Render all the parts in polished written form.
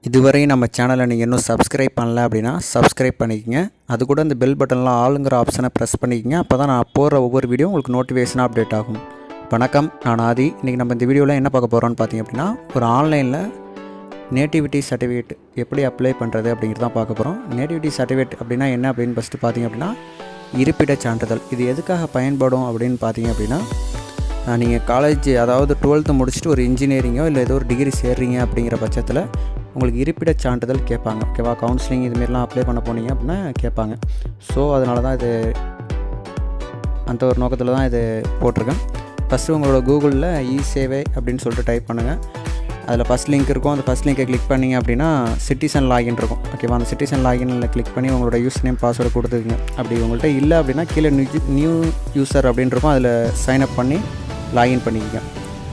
இதுவரை நம்ம சேனலை நீங்கள் இன்னும் சப்ஸ்கிரைப் பண்ணல அப்படின்னா சப்ஸ்கிரைப் பண்ணிக்கங்க. அது கூட இந்த பெல் பட்டன்லாம் ஆளுங்கிற ஆப்ஷனை ப்ரெஸ் பண்ணிக்கங்க. அப்போ தான் நான் போடுற ஒவ்வொரு வீடியோ உங்களுக்கு நோட்டிஃபிகேஷனாக அப்டேட் ஆகும். வணக்கம், நான் ஆதி. இன்றைக்கி நம்ம இந்த வீடியோவில் என்ன பார்க்க போகிறோன்னு பார்த்தீங்க அப்படின்னா, ஒரு ஆன்லைனில் நேட்டிவிட்டி சர்டிஃபிகேட் எப்படி அப்ளை பண்ணுறது அப்படிங்கிறது தான் பார்க்க போகிறோம். நேட்டிவிட்டி சர்டிஃபிகேட் அப்படின்னா என்ன அப்படின்னு ஃபஸ்ட்டு பார்த்தீங்க அப்படின்னா, இருப்பிடச் சான்றிதழ். இது எதுக்காக பயன்படும் அப்படின்னு பார்த்தீங்க அப்படின்னா, நீங்கள் காலேஜ் அதாவது 12th முடிச்சுட்டு ஒரு இன்ஜினியரிங்கோ இல்லை ஏதோ ஒரு டிகிரி சேர்றீங்க அப்படிங்கிற பட்சத்தில் உங்களுக்கு இருப்பிடச் சான்றிதழ் கேட்பாங்க. ஓகேவா, கவுன்சிலிங் இதுமாரிலாம் அப்ளை பண்ண போனீங்க அப்படின்னா கேட்பாங்க. ஸோ அதனால தான் இது அந்த ஒரு நோக்கத்தில் தான் இது போட்டிருக்கேன். ஃபஸ்ட்டு உங்களோட கூகுளில் சேவை அப்படின்னு சொல்லிட்டு டைப் பண்ணுங்கள். அதில் ஃபஸ்ட் லிங்க் இருக்கும். அந்த ஃபஸ்ட் லிங்கை கிளிக் பண்ணிங்க அப்படின்னா சிட்டிசன் லாகின் இருக்கும். ஓகேவா, அந்த சிட்டிசன் லாகினில் கிளிக் பண்ணி உங்களோட யூசர் நேம் பாஸ்வேர்டு கொடுத்துக்குங்க. அப்படி உங்கள்கிட்ட இல்லை அப்படின்னா கீழே நியூ யூசர் அப்படின்னு இருக்கும். அதில் சைன்அப் பண்ணி லாகின் பண்ணிக்கங்க.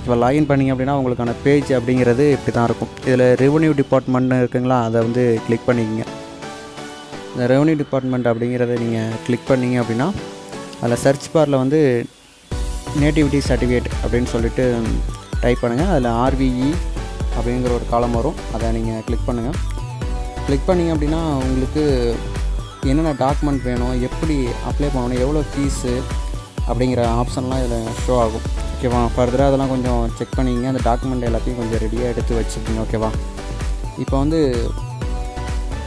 இப்போ லாகின் பண்ணிங்க அப்படின்னா உங்களுக்கான பேஜ் அப்படிங்கிறது இப்படி தான் இருக்கும். இதில் ரெவன்யூ டிபார்ட்மெண்ட்னு இருக்குங்களா, அதை வந்து கிளிக் பண்ணிக்கங்க. இந்த ரெவன்யூ டிபார்ட்மெண்ட் அப்படிங்கிறத நீங்கள் கிளிக் பண்ணிங்க அப்படின்னா அதில் சர்ச் பாரில் வந்து நேட்டிவிட்டி சர்டிஃபிகேட் அப்படின்னு சொல்லிட்டு டைப் பண்ணுங்கள். அதில் ஆர்விஇ அப்படிங்கிற ஒரு காலம் வரும். அதை நீங்கள் கிளிக் பண்ணுங்கள். கிளிக் பண்ணிங்க அப்படின்னா உங்களுக்கு என்னென்ன டாக்குமெண்ட் வேணும், எப்படி அப்ளை பண்ணணும், எவ்வளோ ஃபீஸு அப்படிங்கிற ஆப்ஷன்லாம் இதில் ஷோ ஆகும். ஓகேவா, ஃபர்தராக அதெல்லாம் கொஞ்சம் செக் பண்ணிங்க. அந்த டாக்குமெண்ட் எல்லாத்தையும் கொஞ்சம் ரெடியாக எடுத்து வச்சுக்கோங்க. ஓகேவா, இப்போ வந்து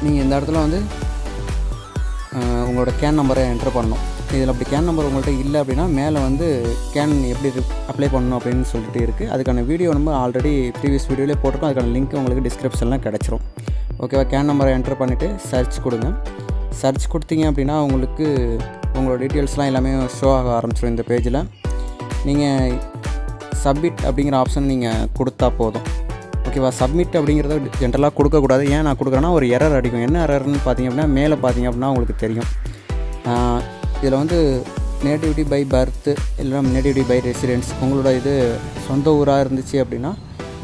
நீங்கள் இந்த இடத்துல வந்து உங்களோட கேன் நம்பரை என்ட்ரு பண்ணணும். இதில் அப்படி கேன் நம்பர் உங்கள்கிட்ட இல்லை அப்படின்னா மேலே வந்து கேன் எப்படி அப்ளை பண்ணணும் அப்படின்னு சொல்லிட்டு இருக்குது. அதுக்கான வீடியோ நம்ம ஆல்ரெடி ப்ரீவியஸ் வீடியோவிலே போட்டிருக்கோம். அதுக்கான லிங்க் உங்களுக்கு டிஸ்கிரிப்ஷனில் கிடச்சிரும். ஓகேவா, கேன் நம்பரை என்ட்ரு பண்ணிவிட்டு சர்ச் கொடுங்க. சர்ச் கொடுத்தீங்க அப்படின்னா உங்களுக்கு உங்களோட டீட்டெயில்ஸ்லாம் எல்லாமே ஷோ ஆக ஆரம்பிச்சிடும். இந்த பேஜில் நீங்கள் சப்மிட் அப்படிங்கிற ஆப்ஷன் நீங்கள் கொடுத்தா போதும். ஓகேவா, சப்மிட் அப்படிங்கிறத ஜென்ரலாக கொடுக்கக்கூடாது. ஏன் நான் கொடுக்குறேன்னா ஒரு எரர் அடிக்கும். என்ன எரர்னு பார்த்தீங்க அப்படின்னா, மேலே பார்த்தீங்க அப்படின்னா உங்களுக்கு தெரியும். இதில் வந்து நேட்டிவிட்டி பை பர்த்து இல்லை நேட்டிவிட்டி பை ரெசிடென்ஸ், உங்களோட இது சொந்த ஊராக இருந்துச்சு அப்படின்னா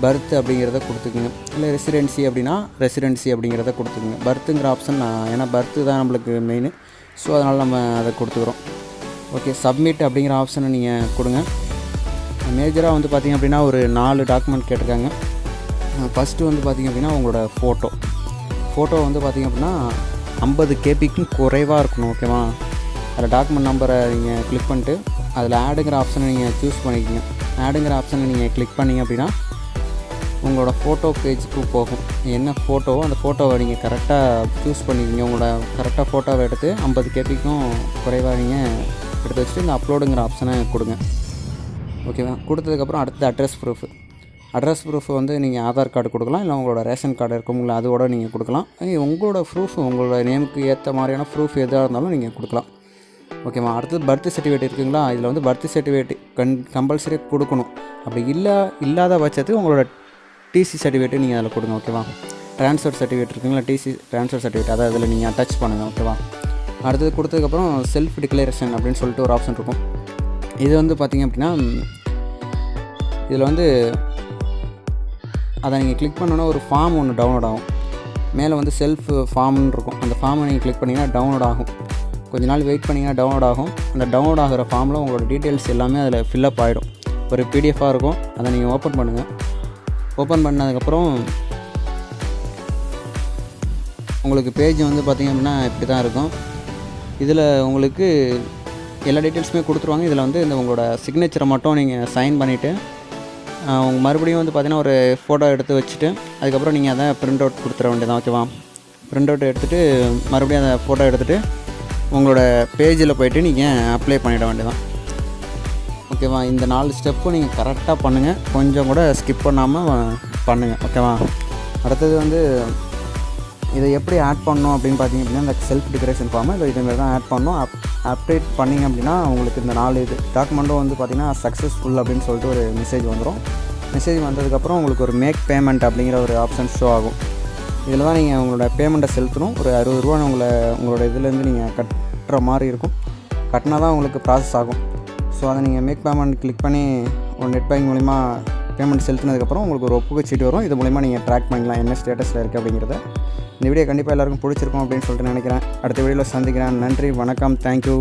பர்த் அப்படிங்கிறத கொடுத்துக்குங்க. இல்லை ரெசிடென்சி அப்படின்னா ரெசிடென்சி அப்படிங்கிறத கொடுத்துக்குங்க. பர்த்துங்கிற ஆப்ஷன் ஏன்னா பர்த்து தான் நம்மளுக்கு மெயின். ஸோ அதனால் நம்ம அதை கொடுத்துக்குறோம். ஓகே, சப்மிட் அப்படிங்கிற ஆப்ஷனை நீங்கள் கொடுங்க. மேஜராக வந்து பார்த்திங்க அப்படின்னா ஒரு 4 டாக்குமெண்ட் கேட்டிருக்காங்க. ஃபஸ்ட்டு வந்து பார்த்திங்க அப்படின்னா உங்களோட ஃபோட்டோ வந்து பார்த்திங்க அப்படின்னா 50 KBக்கும் குறைவாக இருக்கணும். ஓகேவா, அதில் டாக்குமெண்ட் நம்பரை நீங்கள் கிளிக் பண்ணிட்டு அதில் ஆடுங்கிற ஆப்ஷனை நீங்கள் சூஸ் பண்ணிக்கோங்க. ஆடுங்கிற ஆப்ஷனை நீங்கள் கிளிக் பண்ணிங்க அப்படின்னா உங்களோட ஃபோட்டோ பேஜுக்கு போகும். என்ன ஃபோட்டோவோ அந்த ஃபோட்டோவை நீங்கள் கரெக்டாக சூஸ் பண்ணிக்கிங்க. உங்களோட கரெக்டாக ஃபோட்டோவை எடுத்து 50 KBக்கும் குறைவாக நீங்கள் எடுத்து வச்சுட்டு இந்த அப்லோடுங்கிற ஆப்ஷனை கொடுங்க. ஓகேவா, கொடுத்ததுக்கப்புறம் அடுத்தது அட்ரஸ் ப்ரூஃப் வந்து நீங்கள் ஆதார் கார்டு கொடுக்கலாம், இல்லை உங்களோட ரேஷன் கார்டு இருக்குங்களா அதோட நீங்கள் கொடுக்கலாம். உங்களோட ப்ரூஃப் உங்களோட நேமுக்கு ஏற்ற மாதிரியான ப்ரூஃப் எதாக இருந்தாலும் நீங்கள் கொடுக்கலாம். ஓகேவா, அடுத்தது பர்த் சர்டிஃபிகேட் இருக்குங்களா, இதில் வந்து பர்த் சர்டிஃபிகேட் கம்பல்சரி கொடுக்கணும். அப்படி இல்லாத பட்சத்துக்கு உங்களோட டிசி சர்டிஃபிகேட்டு நீங்கள் அதில் கொடுங்க. ஓகேவா, ட்ரான்ஸ்ஃபர் சர்டிஃபிகேட் இருக்குங்களா, டிசி ட்ரான்ஸ்ஃபர் சர்டிஃபிகேட் அதை அதில் நீங்கள் அட்டாச் பண்ணுங்கள். ஓகேவா, அடுத்தது கொடுத்ததுக்கப்புறம் செல்ஃப் டிக்ளரேஷன் அப்படின்னு சொல்லிட்டு ஒரு ஆப்ஷன் இருக்கும். இது வந்து பார்த்திங்க அப்படின்னா இதில் வந்து அதை நீங்கள் கிளிக் பண்ணோன்னா ஒரு ஃபார்ம் ஒன்று டவுன்லோட் ஆகும். மேலே வந்து செல்ஃப் ஃபார்ம்னு இருக்கும். அந்த ஃபார்மை நீங்கள் கிளிக் பண்ணிங்கன்னா டவுன்லோட் ஆகும். கொஞ்ச நாள் வெயிட் பண்ணிங்கன்னா டவுன்லோட் ஆகும். அந்த டவுன்லோட் ஆகிற ஃபார்மில் உங்களோட டீட்டெயில்ஸ் எல்லாமே அதில் ஃபில்லப் ஆகிடும். ஒரு பிடிஎஃபாக இருக்கும். அதை நீங்கள் ஓப்பன் பண்ணுங்கள். ஓப்பன் பண்ணதுக்கப்புறம் உங்களுக்கு பேஜ் வந்து பார்த்திங்க அப்படின்னா இப்படி தான் இருக்கும். இதில் உங்களுக்கு எல்லா டீட்டெயில்ஸுமே கொடுத்துருவாங்க. இதில் வந்து இந்த உங்களோட சிக்னேச்சரை மட்டும் நீங்கள் சைன் பண்ணிவிட்டு உங்கள் மறுபடியும் வந்து பார்த்திங்கன்னா ஒரு ஃபோட்டோ எடுத்து வச்சுட்டு அதுக்கப்புறம் நீங்கள் அதை ப்ரிண்ட் அவுட் கொடுத்துட வேண்டியதான். ஓகேவா, ப்ரிண்ட் அவுட் எடுத்துகிட்டு மறுபடியும் அந்த ஃபோட்டோ எடுத்துகிட்டு உங்களோட பேஜில் போய்ட்டு நீங்கள் அப்ளை பண்ணிட வேண்டியதான். ஓகேவா, இந்த 4 ஸ்டெப்பும் நீங்கள் கரெக்டாக பண்ணுங்கள். கொஞ்சம் கூட ஸ்கிப் பண்ணாமல் பண்ணுங்கள். ஓகேவா, அடுத்தது வந்து இதை எப்படி ஆட் பண்ணணும் அப்படின்னு பார்த்தீங்க அப்படின்னா இந்த செல்ஃப் டிக்ளரேஷன் ஃபார்மை இதேமாதிரி தான் ஆட் பண்ணணும். அப்டேட் பண்ணிங்க அப்படின்னா உங்களுக்கு இந்த 4 டாக்குமெண்ட்டும் வந்து பார்த்திங்கன்னா சக்ஸஸ்ஃபுல் அப்படின்னு சொல்லிட்டு ஒரு மெசேஜ் வந்துடும். மெசேஜ் வந்ததுக்கப்புறம் உங்களுக்கு ஒரு மேக் பேமெண்ட் அப்படிங்கிற ஒரு ஆப்ஷன் ஷோ ஆகும். இதில் தான் நீங்கள் உங்களோட பேமெண்ட்டை செலுத்தணும். ஒரு 60 ரூபா உங்களோட இதுலேருந்து நீங்கள் கட்டுற மாதிரி இருக்கும். கட்டினா தான் உங்களுக்கு ப்ராசஸ் ஆகும். ஸோ அதை நீங்கள் மேக் பேமெண்ட் கிளிக் பண்ணி ஒரு நெட் பேங்கிங் மூலிமா பேமெண்ட் செலுத்தினதுக்கப்புறம் உங்களுக்கு ஒரு ஒப்புகை சீட்டு வரும். இது மூலிமா நீங்கள் ட்ராக் பண்ணிக்கலாம் என்ன ஸ்டேட்டஸில் இருக்குது அப்படிங்கிறத. இந்த வீடியோ கண்டிப்பாக எல்லாருக்கும் பிடிச்சிருக்கும் அப்படின்னு சொல்லிட்டு நினைக்கிறேன். அடுத்த வீடியோவில் சந்திக்கிறேன். நன்றி, வணக்கம், தேங்க்யூ.